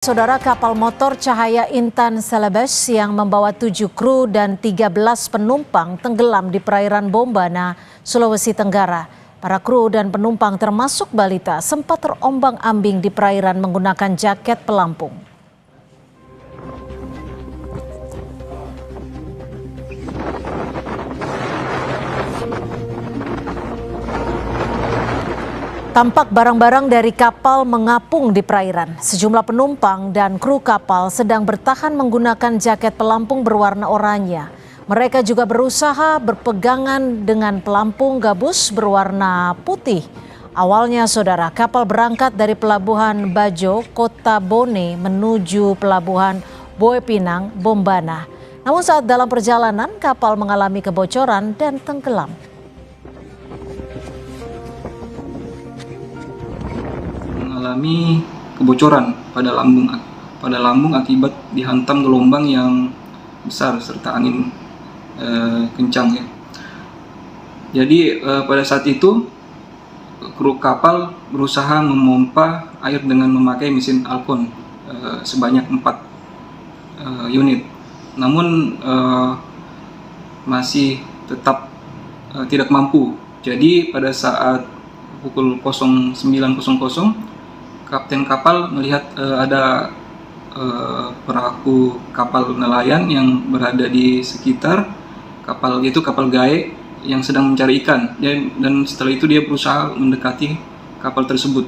Saudara, kapal motor Cahaya Intan Celebes yang membawa 7 kru dan 13 penumpang tenggelam di perairan Bombana, Sulawesi Tenggara. Para kru dan penumpang termasuk balita sempat terombang-ambing di perairan menggunakan jaket pelampung. Tampak barang-barang dari kapal mengapung di perairan. Sejumlah penumpang dan kru kapal sedang bertahan menggunakan jaket pelampung berwarna oranye. Mereka juga berusaha berpegangan dengan pelampung gabus berwarna putih. Awalnya, saudara, kapal berangkat dari pelabuhan Bajo, Kota Bone menuju pelabuhan Boipinang, Bombana. Namun saat dalam perjalanan, kapal mengalami kebocoran dan tenggelam. Mengalami kebocoran pada lambung akibat dihantam gelombang yang besar serta angin kencang ya. Jadi pada saat itu kru kapal berusaha memompa air dengan memakai mesin Alcon sebanyak 4 unit. Namun masih tetap tidak mampu. Jadi pada saat pukul 09.00 kapten kapal melihat ada perahu kapal nelayan yang berada di sekitar kapal, yaitu kapal gae yang sedang mencari ikan, dan setelah itu dia berusaha mendekati kapal tersebut.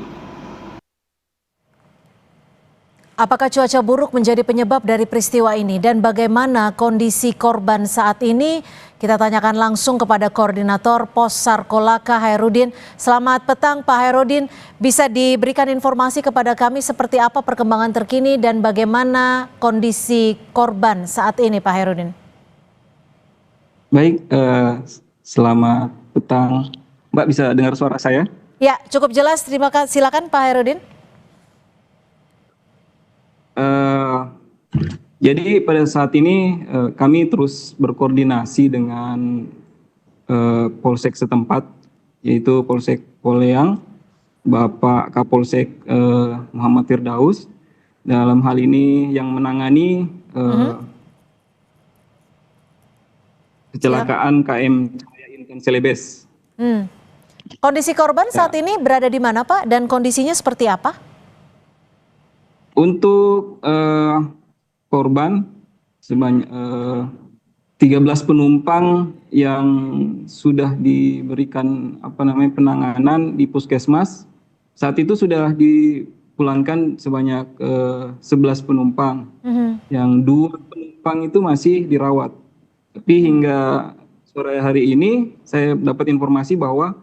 Apakah cuaca buruk menjadi penyebab dari peristiwa ini dan bagaimana kondisi korban saat ini? Kita tanyakan langsung kepada Koordinator Pos Sarkolaka Hairudin. Selamat petang Pak Hairudin, bisa diberikan informasi kepada kami seperti apa perkembangan terkini dan bagaimana kondisi korban saat ini Pak Hairudin? Baik, selamat petang. Mbak bisa dengar suara saya? Ya, cukup jelas. Terima kasih. Silakan Pak Hairudin. Jadi pada saat ini kami terus berkoordinasi dengan Polsek setempat, yaitu Polsek Poleang, Bapak Kapolsek Muhammad Firdaus. Dalam hal ini yang menangani kecelakaan KM Cahaya Intan Celebes. Kondisi korban saat ini berada di mana Pak dan kondisinya seperti apa? Untuk korban sebanyak 13 penumpang yang sudah diberikan penanganan di puskesmas. Saat itu sudah dipulangkan sebanyak 11 penumpang. Yang 2 penumpang itu masih dirawat. Tapi hingga sore hari ini saya dapat informasi bahwa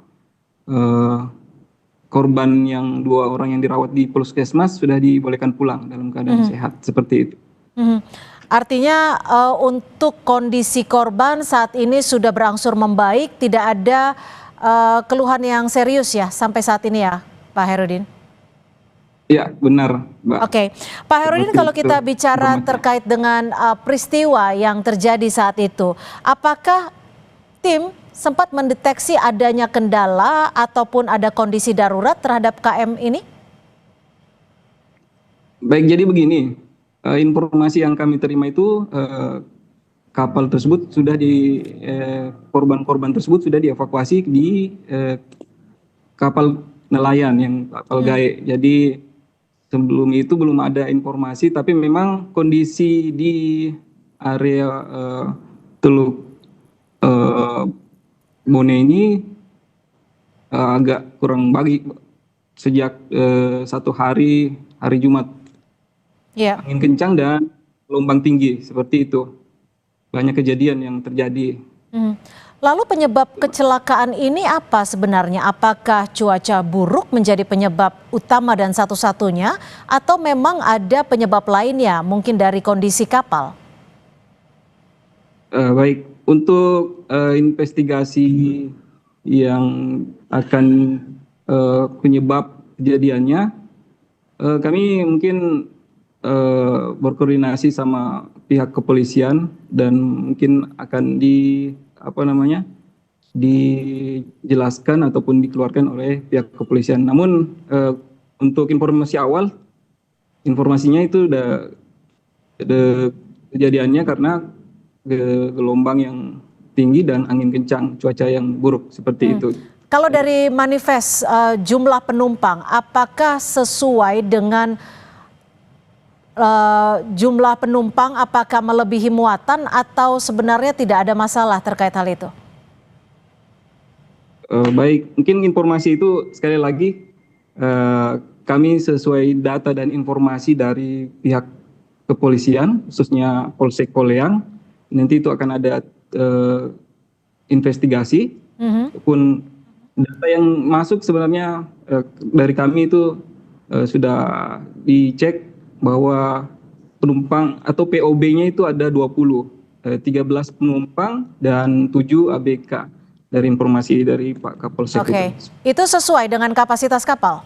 korban yang 2 orang yang dirawat di puskesmas sudah dibolehkan pulang dalam keadaan sehat, seperti itu. Artinya untuk kondisi korban saat ini sudah berangsur membaik, tidak ada keluhan yang serius ya sampai saat ini ya Pak Hairudin? Ya, benar, Mbak. Oke, Pak Hairudin, kalau kita bicara terkait dengan peristiwa yang terjadi saat itu, apakah tim sempat mendeteksi adanya kendala ataupun ada kondisi darurat terhadap KM ini? Baik, jadi begini, informasi yang kami terima itu kapal tersebut sudah korban-korban tersebut sudah dievakuasi di kapal nelayan yang kapal gae. Jadi sebelum itu belum ada informasi, tapi memang kondisi di area Teluk Bone ini agak kurang baik sejak 1 hari Jumat. Angin kencang dan gelombang tinggi, seperti itu. Banyak kejadian yang terjadi. Lalu penyebab kecelakaan ini apa sebenarnya? Apakah cuaca buruk menjadi penyebab utama dan satu-satunya, atau memang ada penyebab lainnya, mungkin dari kondisi kapal? Baik, untuk investigasi yang akan penyebab kejadiannya, kami mungkin berkoordinasi sama pihak kepolisian dan mungkin akan dijelaskan ataupun dikeluarkan oleh pihak kepolisian. Namun untuk informasi awal informasinya itu kejadiannya karena gelombang yang tinggi dan angin kencang, cuaca yang buruk seperti itu. Kalau dari manifest jumlah penumpang, apakah sesuai dengan jumlah penumpang, apakah melebihi muatan atau sebenarnya tidak ada masalah terkait hal itu? Baik, mungkin informasi itu sekali lagi kami sesuai data dan informasi dari pihak kepolisian, khususnya Polsek Poleang, nanti itu akan ada investigasi, ataupun data yang masuk sebenarnya dari kami itu sudah dicek bahwa penumpang atau POB-nya itu ada 13 penumpang dan 7 ABK dari informasi dari Pak Kapolsek. Oke, itu sesuai dengan kapasitas kapal?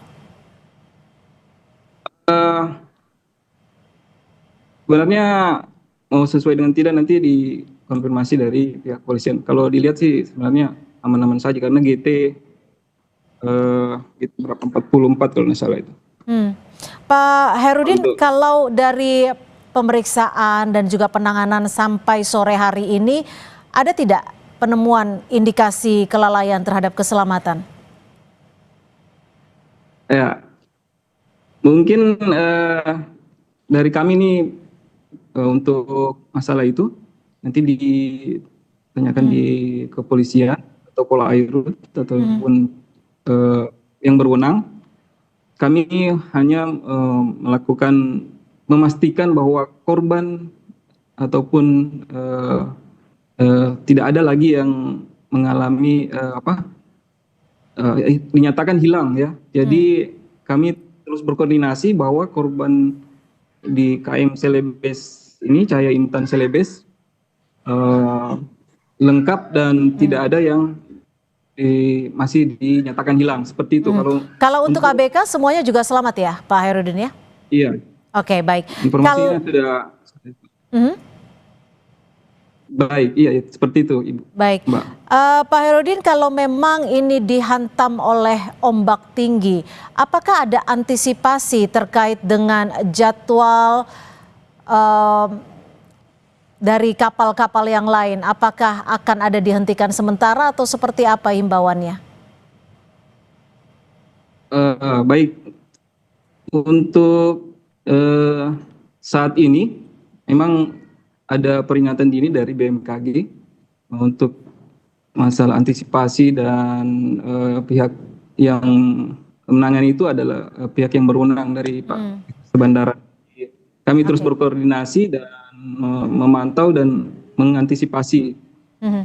Sebenarnya mau sesuai dengan tidak nanti dikonfirmasi dari pihak kepolisian. Kalau dilihat sih sebenarnya aman-aman saja karena GT berapa 44 kalau nggak salah itu. Pak Herudin, kalau dari pemeriksaan dan juga penanganan sampai sore hari ini, ada tidak penemuan indikasi kelalaian terhadap keselamatan? Ya, mungkin dari kami nih untuk masalah itu nanti ditanyakan di kepolisian atau Polairut ataupun yang berwenang. Kami hanya memastikan bahwa korban ataupun tidak ada lagi yang mengalami dinyatakan hilang ya. Jadi kami terus berkoordinasi bahwa korban di KM Celebes ini, Cahaya Intan Celebes, lengkap dan tidak ada yang masih dinyatakan hilang seperti itu. Kalau untuk ABK semuanya juga selamat ya, Pak Herudin ya? Iya. Oke, baik. Informasinya sudah. Baik, iya seperti itu, Ibu. Baik, Mbak. Pak Herudin, kalau memang ini dihantam oleh ombak tinggi, apakah ada antisipasi terkait dengan jadwal dari kapal-kapal yang lain? Apakah akan ada dihentikan sementara atau seperti apa himbauannya? Baik, untuk saat ini memang ada peringatan dini dari BMKG untuk masalah antisipasi dan pihak yang menangani itu adalah pihak yang berwenang dari Pak Bandara. Kami terus berkoordinasi dan memantau dan mengantisipasi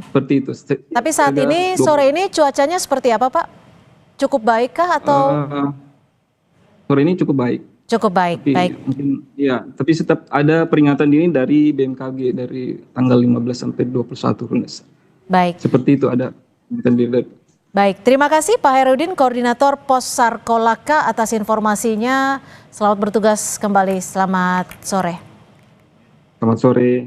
seperti itu. Tapi saat ini, sore ini cuacanya seperti apa, Pak? Cukup baik kah atau? Sore ini cukup baik. Cukup baik, Tapi, baik. Mungkin, ya, tapi tetap ada peringatan dini dari BMKG dari tanggal 15 sampai 21. Baik. Seperti itu ada peringatan dini. Baik, terima kasih Pak Herudin, Koordinator Pos Sarkolaka atas informasinya. Selamat bertugas kembali, selamat sore. Selamat sore.